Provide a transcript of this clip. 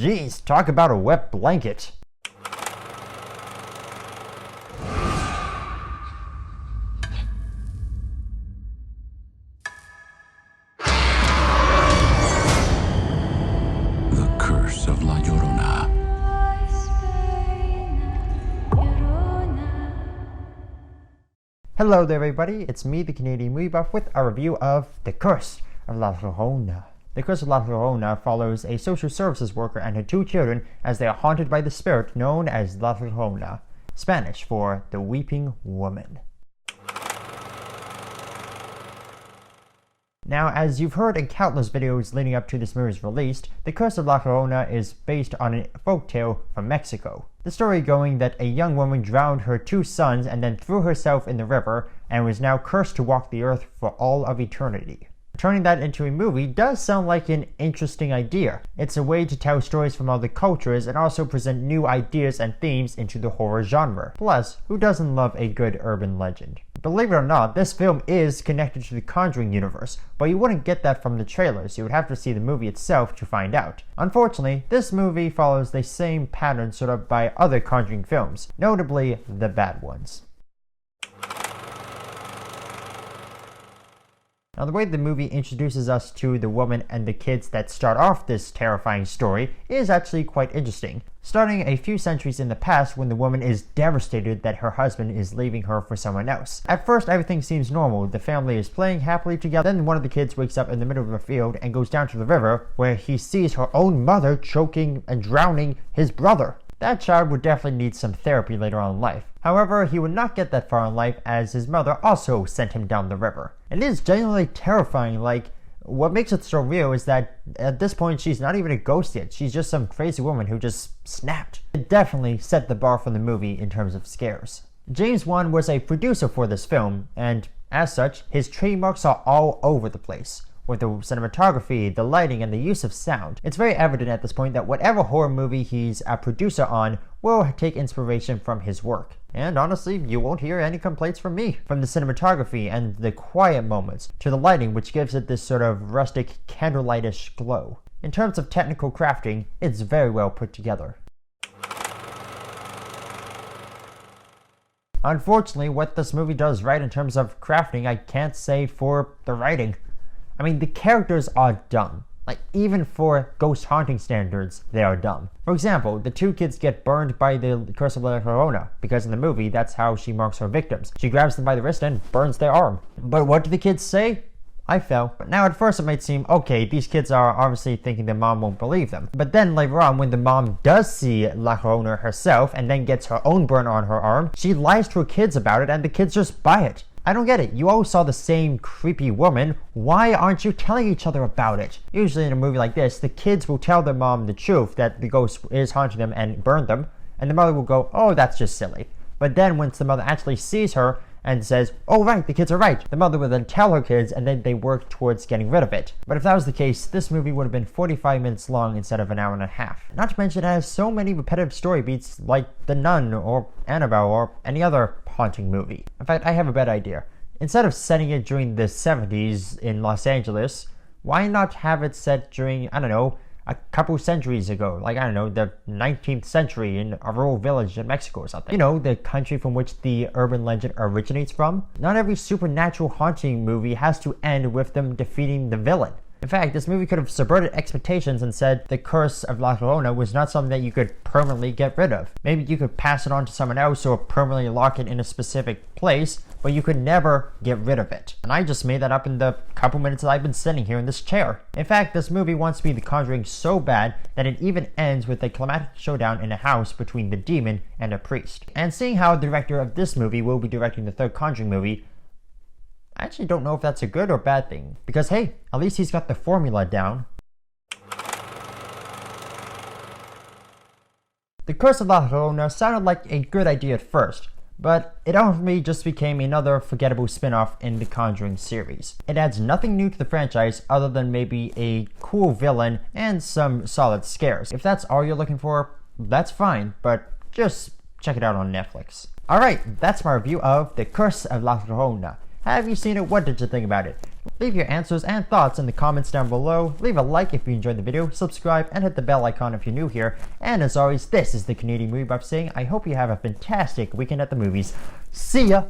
Jeez, talk about a wet blanket. The Curse of La Llorona. Hello there everybody, it's me, the Canadian movie buff, with a review of The Curse of La Llorona. The Curse of La Llorona follows a social services worker and her two children as they are haunted by the spirit known as La Llorona, Spanish for the Weeping Woman. Now, as you've heard in countless videos leading up to this movie's release, The Curse of La Llorona is based on a folktale from Mexico. The story going that a young woman drowned her two sons and then threw herself in the river and was now cursed to walk the earth for all of eternity. Turning that into a movie does sound like an interesting idea. It's a way to tell stories from other cultures and also present new ideas and themes into the horror genre. Plus, who doesn't love a good urban legend? Believe it or not, this film is connected to the Conjuring universe, but you wouldn't get that from the trailers. You would have to see the movie itself to find out. Unfortunately, this movie follows the same pattern sort of by other Conjuring films, notably the bad ones. Now, the way the movie introduces us to the woman and the kids that start off this terrifying story is actually quite interesting. Starting a few centuries in the past when the woman is devastated that her husband is leaving her for someone else. At first, everything seems normal. The family is playing happily together. Then one of the kids wakes up in the middle of a field and goes down to the river where he sees her own mother choking and drowning his brother. That child would definitely need some therapy later on in life. However, he would not get that far in life as his mother also sent him down the river. It is genuinely terrifying. Like, what makes it so real is that at this point she's not even a ghost yet. She's just some crazy woman who just snapped. It definitely set the bar for the movie in terms of scares. James Wan was a producer for this film, and as such, his trademarks are all over the place. With the cinematography, the lighting, and the use of sound. It's very evident at this point that whatever horror movie he's a producer on will take inspiration from his work. And honestly, you won't hear any complaints from me. From the cinematography and the quiet moments, to the lighting, which gives it this sort of rustic, candlelightish glow. In terms of technical crafting, it's very well put together. Unfortunately, what this movie does right in terms of crafting, I can't say for the writing. I mean, the characters are dumb. Like, even for ghost haunting standards, they are dumb. For example, the two kids get burned by the Curse of La Llorona, because in the movie, that's how she marks her victims. She grabs them by the wrist and burns their arm. But what do the kids say? I fell. But now at first it might seem, okay, these kids are obviously thinking their mom won't believe them. But then later on, when the mom does see La Llorona herself and then gets her own burn on her arm, she lies to her kids about it and the kids just buy it. I don't get it. You all saw the same creepy woman. Why aren't you telling each other about it? Usually in a movie like this, the kids will tell their mom the truth that the ghost is haunting them and burn them, and the mother will go, oh, that's just silly. But then once the mother actually sees her and says, oh right, the kids are right, the mother will then tell her kids and then they work towards getting rid of it. But if that was the case, this movie would have been 45 minutes long instead of an hour and a half. Not to mention it has so many repetitive story beats like The Nun or Annabelle or any other haunting movie. In fact, I have a better idea. Instead of setting it during the 70s in Los Angeles, why not have it set during, I don't know, a couple centuries ago, like, I don't know, the 19th century in a rural village in Mexico or something. You know, the country from which the urban legend originates from. Not every supernatural haunting movie has to end with them defeating the villain. In fact, this movie could have subverted expectations and said the Curse of La Llorona was not something that you could permanently get rid of. Maybe you could pass it on to someone else or permanently lock it in a specific place, but you could never get rid of it. And I just made that up in the couple minutes that I've been sitting here in this chair. In fact, this movie wants to be The Conjuring so bad that it even ends with a climatic showdown in a house between the demon and a priest. And seeing how the director of this movie will be directing the third Conjuring movie, I actually don't know if that's a good or bad thing. Because hey, at least he's got the formula down. The Curse of La Llorona sounded like a good idea at first, but it ultimately just became another forgettable spin-off in the Conjuring series. It adds nothing new to the franchise other than maybe a cool villain and some solid scares. If that's all you're looking for, that's fine, but just check it out on Netflix. Alright, that's my review of The Curse of La Llorona. Have you seen it? What did you think about it? Leave your answers and thoughts in the comments down below, leave a like if you enjoyed the video, subscribe, and hit the bell icon if you're new here. And as always, this is the Canadian Movie Buff saying I hope you have a fantastic weekend at the movies. See ya!